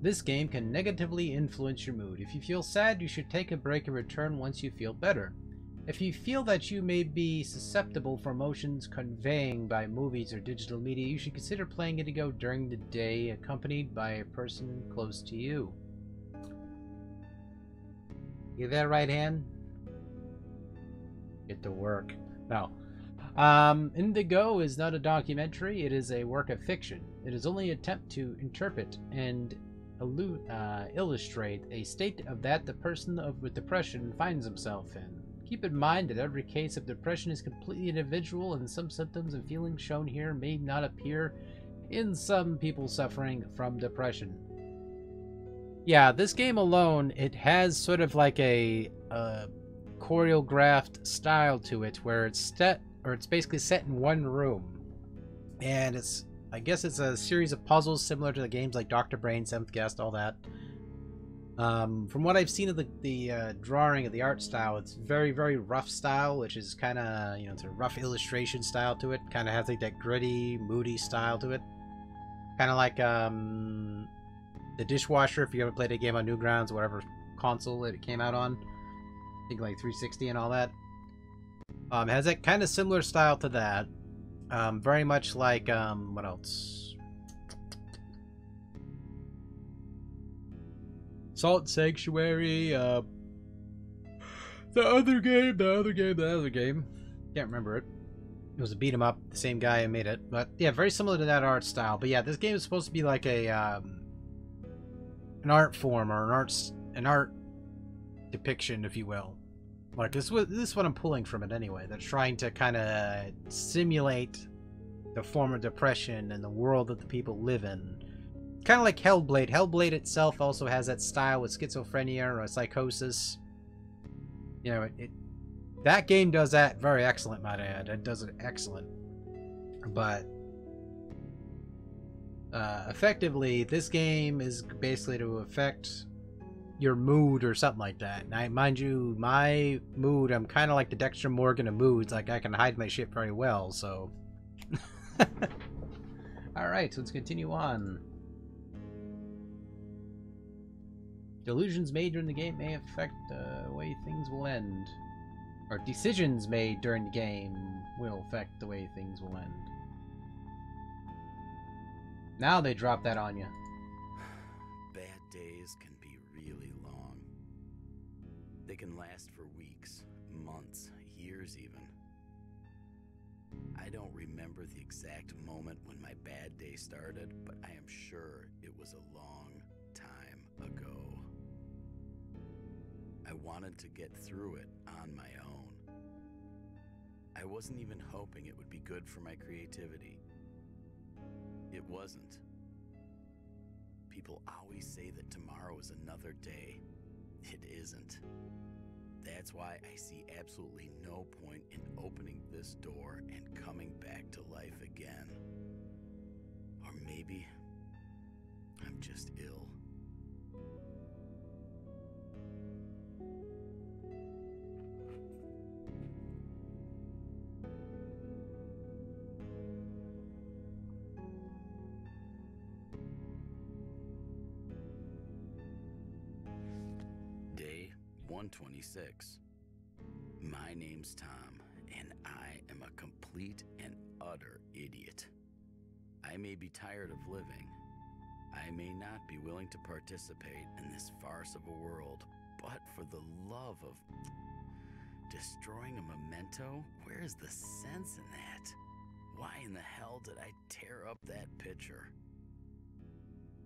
This game can negatively influence your mood. If you feel sad, you should take a break and return once you feel better. If you feel that you may be susceptible for emotions conveying by movies or digital media, you should consider playing Indygo during the day, accompanied by a person close to you. You there, right hand? Get to work. No. Indygo is not a documentary, it is a work of fiction. It is only an attempt to interpret and illustrate a state of that the person with depression finds himself in. Keep in mind that every case of depression is completely individual, and some symptoms and feelings shown here may not appear in some people suffering from depression. Yeah, this game alone, it has sort of like a choreographed style to it, where it's basically set in one room, and I guess it's a series of puzzles similar to the games like Dr. Brain, Seventh Guest, all that. From what I've seen of the drawing of the art style, it's very, very rough style, which is kind of, you know, it's a rough illustration style to it. Kind of has like that gritty, moody style to it. Kind of like the Dishwasher, if you ever played a game on Newgrounds, whatever console it came out on. I think like 360 and all that. It has that kind of similar style to that. Very much like, what else? Salt Sanctuary, the other game. Can't remember it. It was a beat 'em up, the same guy who made it. But yeah, very similar to that art style. But yeah, this game is supposed to be like a an art form, or an art depiction, if you will. Like this is what I'm pulling from it anyway. That's trying to kind of simulate the form of depression and the world that the people live in. Kind of like Hellblade. Hellblade itself also has that style with schizophrenia or psychosis. You know, that game does that very excellent, might I add. It does it excellent. But effectively, this game is basically to affect your mood or something like that. Now, mind you, my mood, I'm kind of like the Dexter Morgan of moods. Like, I can hide my shit very well, so... Alright, so let's continue on. Delusions made during the game may affect the way things will end. Or decisions made during the game will affect the way things will end. Now they drop that on you. Bad days can be really long. They can last for weeks, months, years even. I don't remember the exact moment when my bad day started, but I am sure it was a long time ago. I wanted to get through it on my own. I wasn't even hoping it would be good for my creativity. It wasn't. People always say that tomorrow is another day. It isn't. That's why I see absolutely no point in opening this door and coming back to life again. Or maybe I'm just ill. Day 126. My name's Tom, and I am a complete and utter idiot. I may be tired of living. I may not be willing to participate in this farce of a world, but for the love of destroying a memento, where is the sense in that? Why in the hell did I tear up that picture?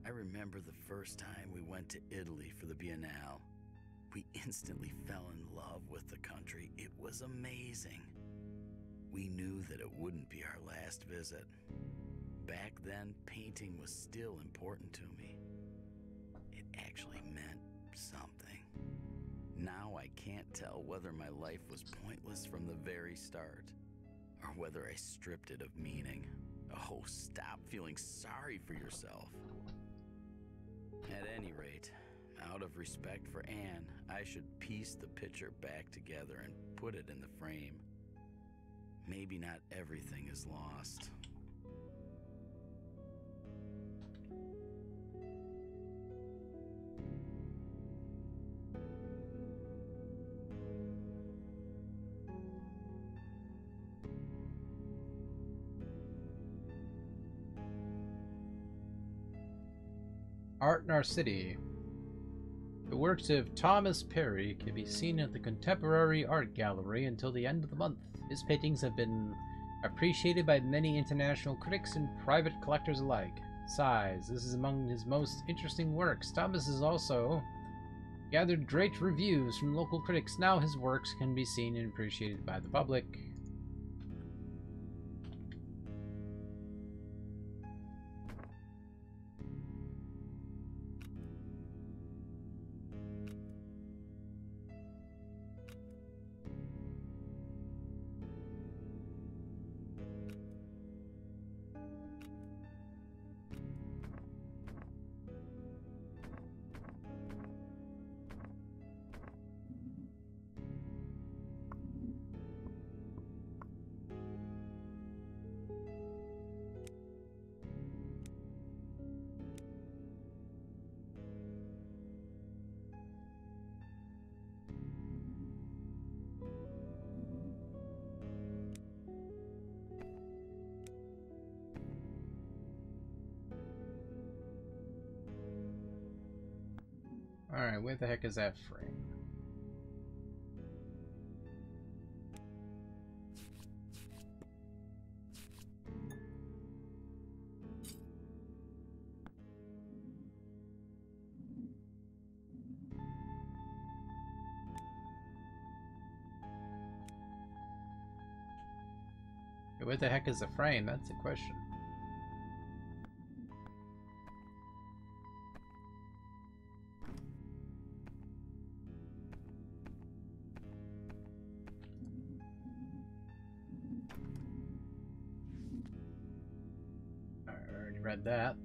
I remember the first time we went to Italy for the Biennale. We instantly fell in love with the country. It was amazing. We knew that it wouldn't be our last visit. Back then, painting was still important to me. It actually meant something. Now I can't tell whether my life was pointless from the very start, or whether I stripped it of meaning. Oh, stop feeling sorry for yourself. At any rate, out of respect for Anne, I should piece the picture back together and put it in the frame. Maybe not everything is lost. Art in our city. The works of Thomas Perry can be seen at the Contemporary Art Gallery until the end of the month. His paintings have been appreciated by many international critics and private collectors alike. Size. This is among his most interesting works. Thomas has also gathered great reviews from local critics. Now his works can be seen and appreciated by the public. Alright, where the heck is that frame? Where the heck is the frame? That's the question. I already read that.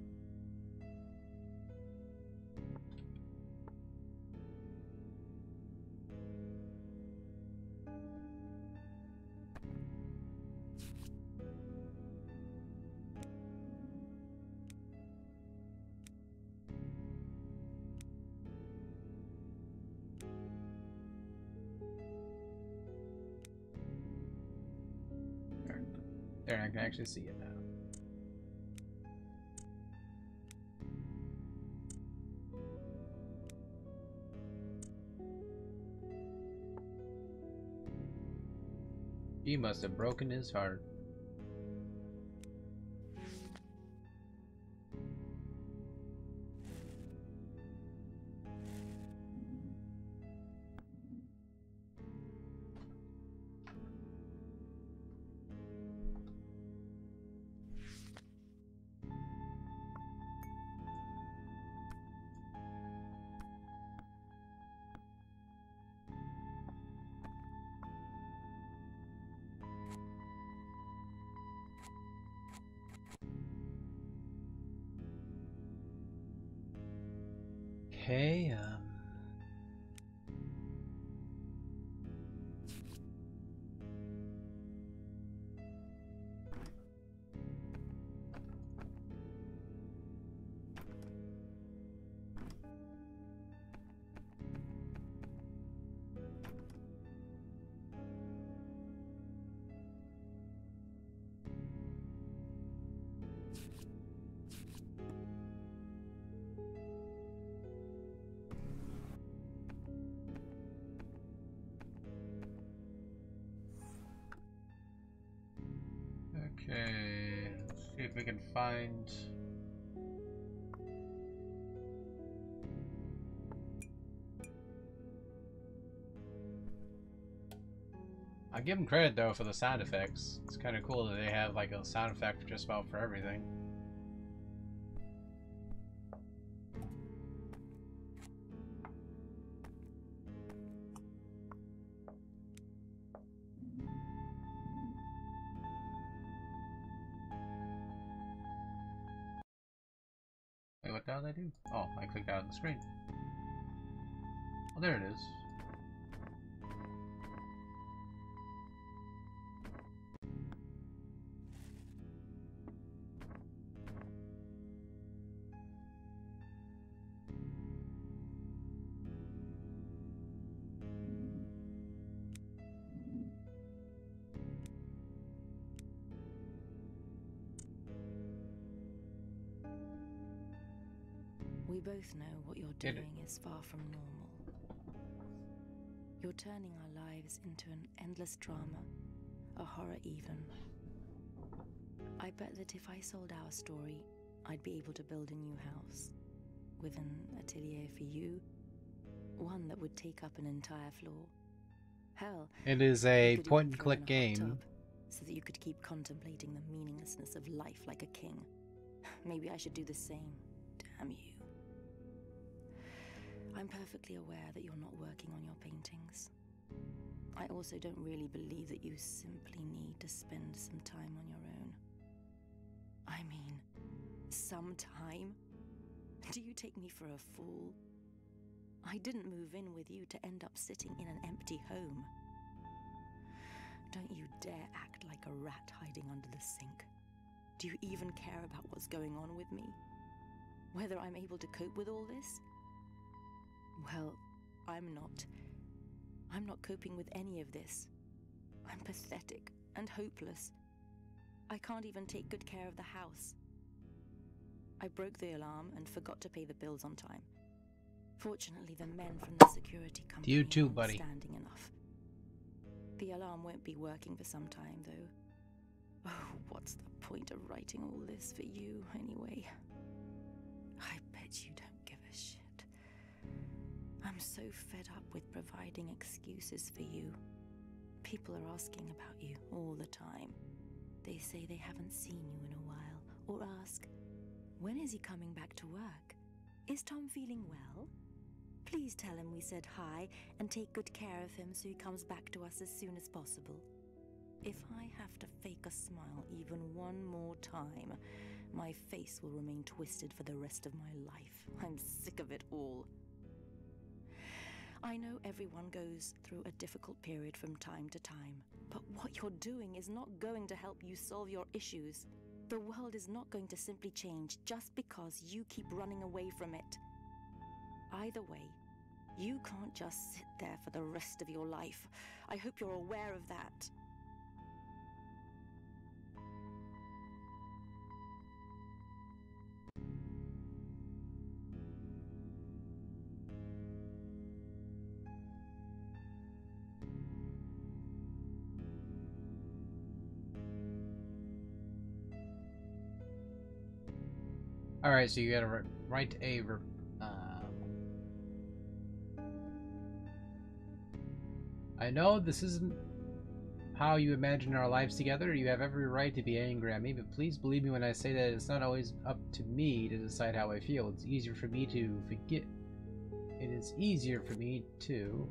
There, I can actually see it now. He must have broken his heart. Okay, okay, let's see if we can find... I give them credit though for the sound effects. It's kind of cool that they have like a sound effect just about for everything. Wait, what the hell did I do? Oh, I clicked out on the screen. Oh, there it is. We both know what you're doing is far from normal. You're turning our lives into an endless drama, a horror even. I bet that if I sold our story, I'd be able to build a new house. With an atelier for you, one that would take up an entire floor. Hell, it is a point-and-click game. So that you could keep contemplating the meaninglessness of life like a king. Maybe I should do the same. Damn you. I'm perfectly aware that you're not working on your paintings. I also don't really believe that you simply need to spend some time on your own. I mean, some time? Do you take me for a fool? I didn't move in with you to end up sitting in an empty home. Don't you dare act like a rat hiding under the sink. Do you even care about what's going on with me? Whether I'm able to cope with all this? Well, I'm not. I'm not coping with any of this. I'm pathetic and hopeless. I can't even take good care of the house. I broke the alarm and forgot to pay the bills on time. Fortunately, the men from the security company You too, aren't buddy. standing enough. The alarm won't be working for some time, though. Oh, what's the point of writing all this for you, anyway? I bet you don't give a shit. I'm so fed up with providing excuses for you. People are asking about you all the time. They say they haven't seen you in a while, or ask, when is he coming back to work? Is Tom feeling well? Please tell him we said hi and take good care of him so he comes back to us as soon as possible. If I have to fake a smile even one more time, my face will remain twisted for the rest of my life. I'm sick of it all. I know everyone goes through a difficult period from time to time, but what you're doing is not going to help you solve your issues. The world is not going to simply change just because you keep running away from it. Either way, you can't just sit there for the rest of your life. I hope you're aware of that. Alright, so you gotta write a... I know this isn't how you imagine our lives together. You have every right to be angry at me, but please believe me when I say that it's not always up to me to decide how I feel. It's easier for me to forget. It is easier for me to...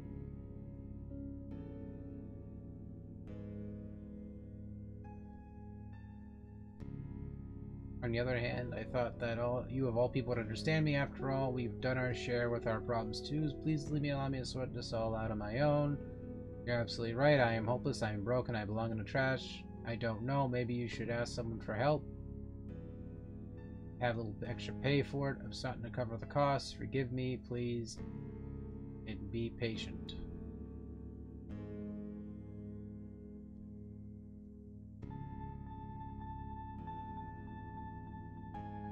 On the other hand, I thought that you of all people would understand me. After all, we've done our share with our problems too. Please allow me to sort this all out on my own. You're absolutely right. I am hopeless. I am broken. I belong in the trash. I don't know. Maybe you should ask someone for help. Have a little extra pay for it. I'm starting to cover the costs. Forgive me, please. And be patient.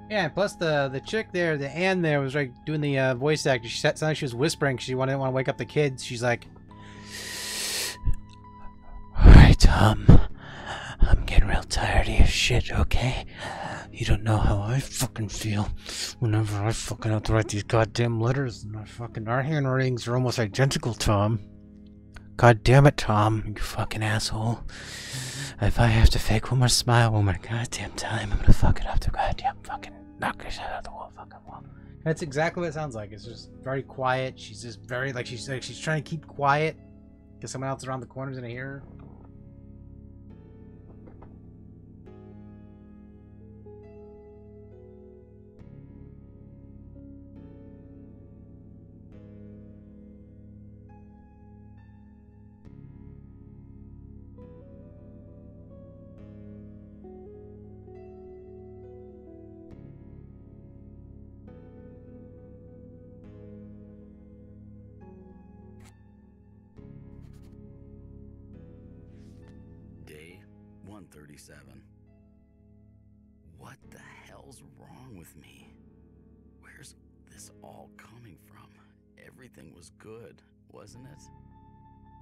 Yeah, and plus the chick there, the Anne there, was like doing the voice acting. She sounded like she was whispering because she didn't want to wake up the kids. She's like, "Alright, Tom, I'm getting real tired of your shit, okay? You don't know how I fucking feel whenever I fucking have to write these goddamn letters, and our handwritings are almost identical, Tom. God damn it, Tom, you fucking asshole. If I have to fake one more smile one more goddamn time, I'm gonna fuck it up to goddamn fucking knock your head out the fucking wall." That's exactly what it sounds like. It's just very quiet. She's just very, she's trying to keep quiet because someone else around the corner is gonna hear her. Day 137. What the hell's wrong with me? Where's this all coming from? Everything was good, wasn't it?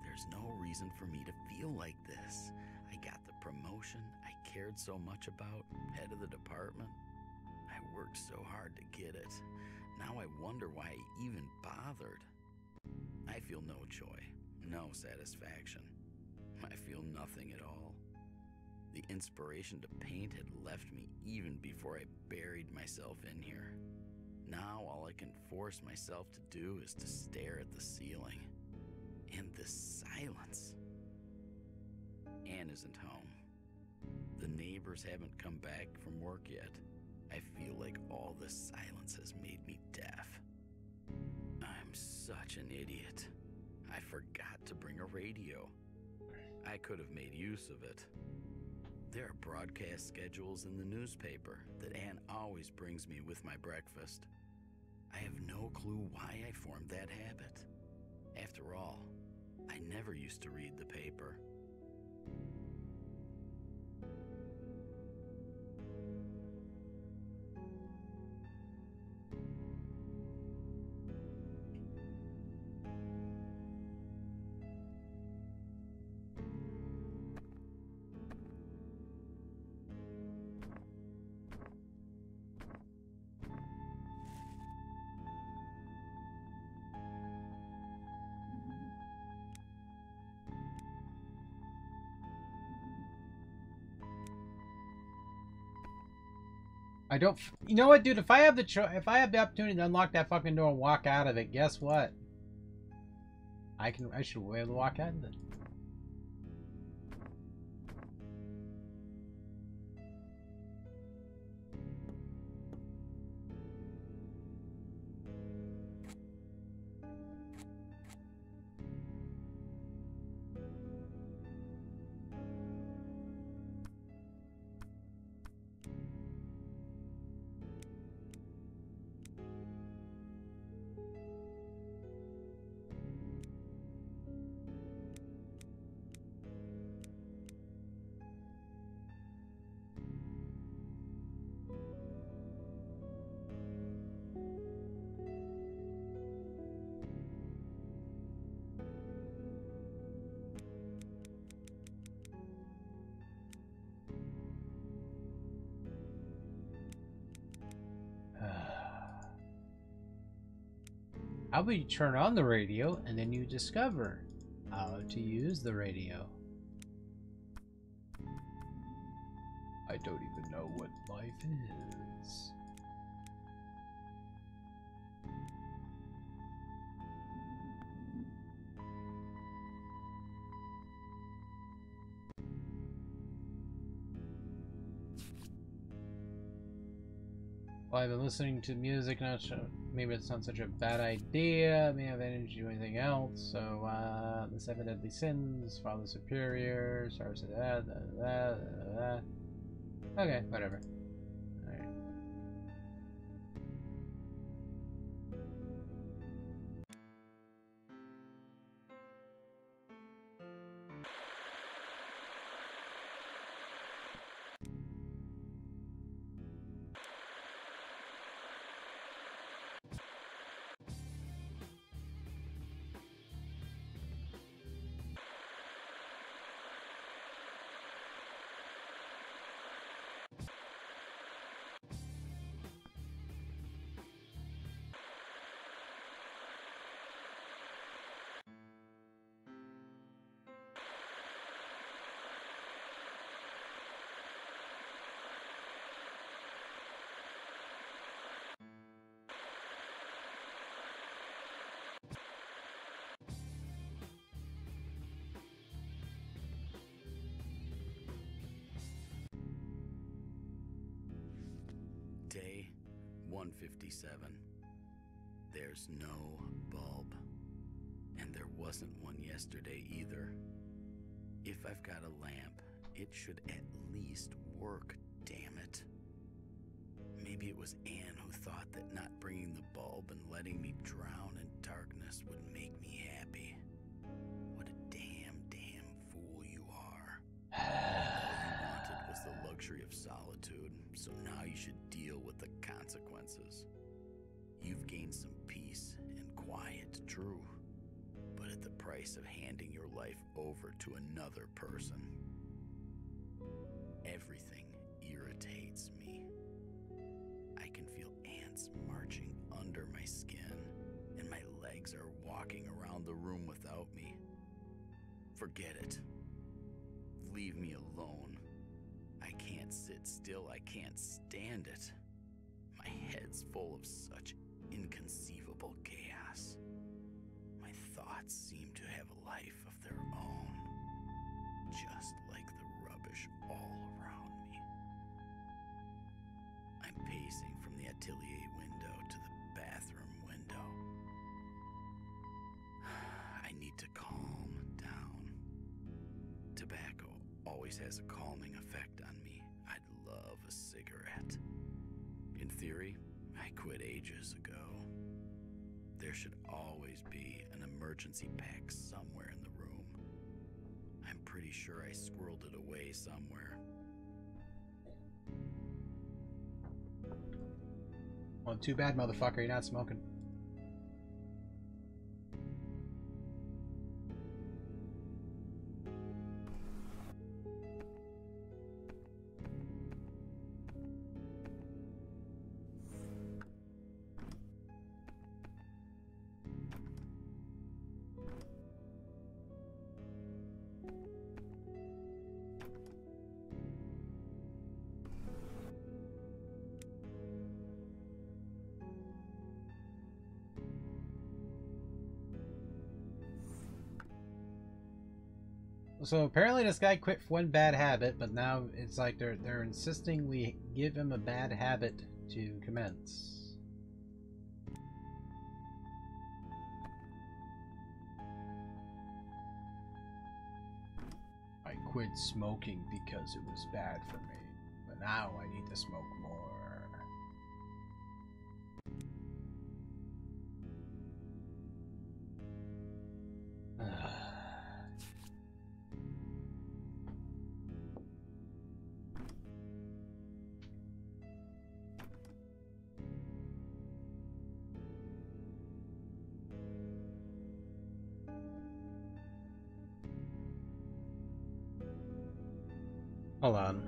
There's no reason for me to feel like this. I got the promotion I cared so much about, head of the department. I worked so hard to get it. Now I wonder why I even bothered. I feel no joy, no satisfaction. I feel nothing at all. The inspiration to paint had left me even before I buried myself in here. Now all I can force myself to do is to stare at the ceiling. And this silence. Anne isn't home. The neighbors haven't come back from work yet. I feel like all this silence has made me deaf. I'm such an idiot. I forgot to bring a radio. I could have made use of it. There are broadcast schedules in the newspaper that Anne always brings me with my breakfast. I have no clue why I formed that habit. After all, I never used to read the paper. I don't. You know what, dude? If I have the opportunity to unlock that fucking door and walk out of it, guess what? I should be able to walk out of it. How about you turn on the radio and then you discover how to use the radio? I don't even know what life is. Well, I've been listening to music, not sure. Maybe it's not such a bad idea. I may have energy to do anything else. So, the seven deadly sins, Father Superior, stars of that. Okay, whatever. Alright. Day 157. There's no bulb. And there wasn't one yesterday either. If I've got a lamp, it should at least work, damn it. Maybe it was Anne who thought that not bringing the bulb and letting me drown in darkness would make me happy. What a damn fool you are. All you wanted was the luxury of solitude, so now you should deal with the consequences. You've gained price of handing your life over to another person. Everything irritates me. I can feel ants marching under my skin, and my legs are walking around the room without me. Forget it. Leave me alone. I can't sit still. I can't stand it. My head's full of such inconceivable chaos. My thoughts seem to have a life of their own, just like the rubbish all around me. I'm pacing from the atelier window to the bathroom window. I need to calm down. Tobacco always has a calming effect on me. I'd love a cigarette. In theory, I quit ages ago. There should always be an emergency pack somewhere in the room. I'm pretty sure I squirreled it away somewhere. Well, too bad, motherfucker, you're not smoking. So apparently this guy quit one bad habit, but now it's like they're insisting we give him a bad habit to commence. I quit smoking because it was bad for me, but now I need to smoke more. Hold on.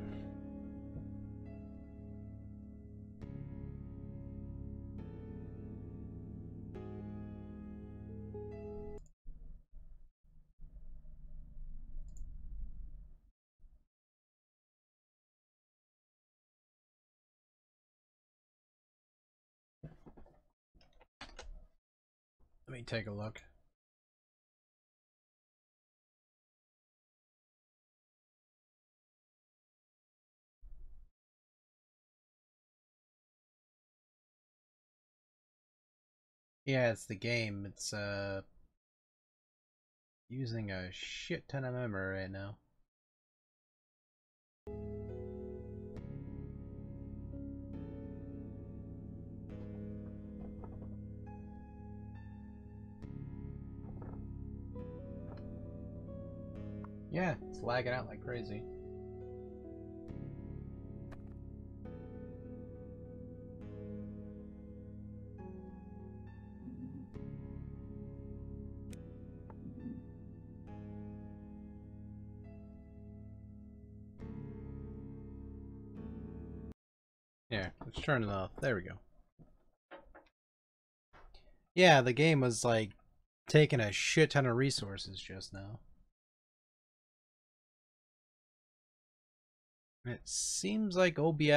Let me take a look. Yeah, it's the game. It's using a shit ton of memory right now. Yeah, it's lagging out like crazy. Yeah, let's turn it off. There we go. Yeah, the game was like taking a shit ton of resources just now. It seems like OBS